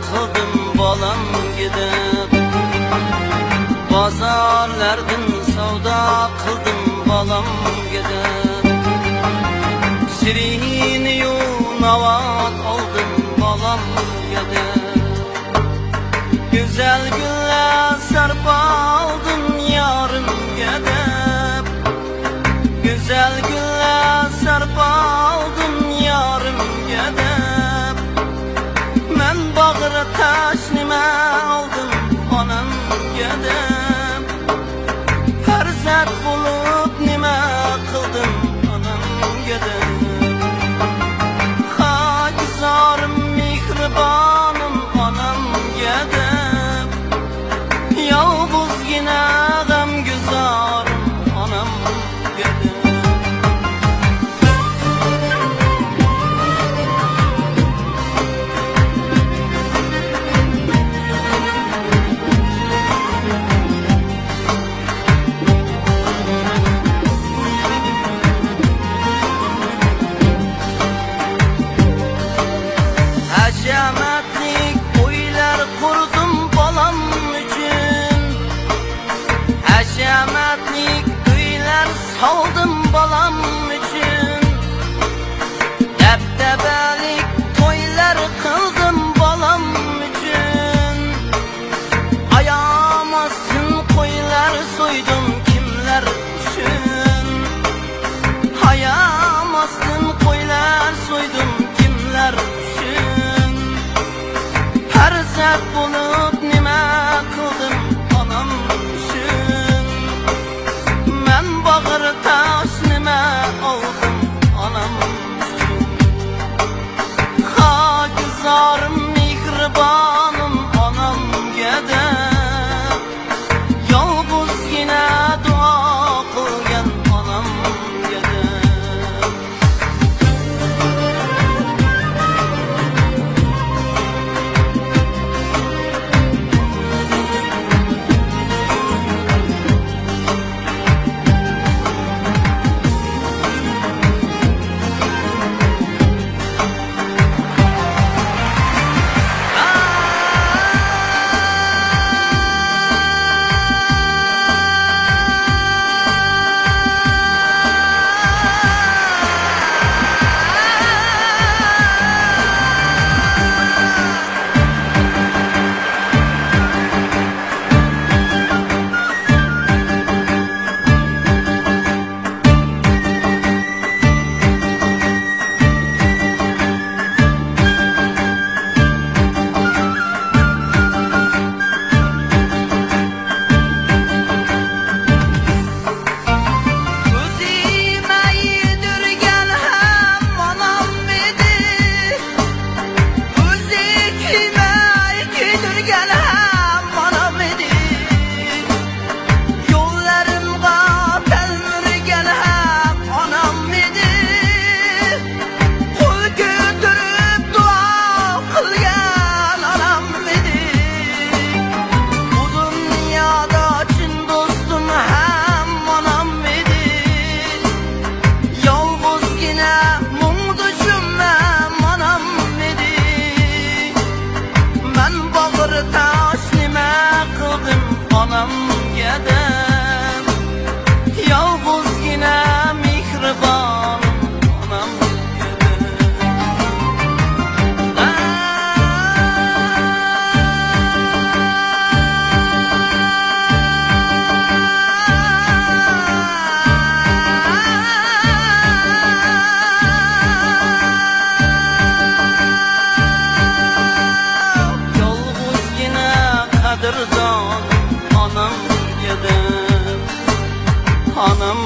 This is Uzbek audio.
qildim bolam gidib, bozorlardan savdo qildim bolam gidib, shirin-yu navot oldim bolam gidib, güzel gullar sarpa oldim yorim gidib, güzel gullar sarpa oldim yorim gidib, men bag'ri tash nima oldim onam gidib, farzand bo'lib nima qildim onam gidib, hojizorim mehribonim onam gidib, yolg'izgina g'amguzorim onam gidib. Hashamatlik o'ylar qurdim bolam uchun, hashamatlik o'ylar soldim bolam uchun, dabdabalik to'ylar qildim bolam uchun, ayamasdan qo'ylar so'ydim kimlar uchun, ayamasdan qo'ylar so'ydim kimlar uchun, farzand bo'lib nima qildim onam uchun, men bag'ri tash nima oldim onam uchun, hojizorim mehribonim onam gidib, yolg'izgina duo qilgan onam gidib. Onam gidib, yolg'izgina mehribonim onam yolg'izgina qadrdon onam gidib, onam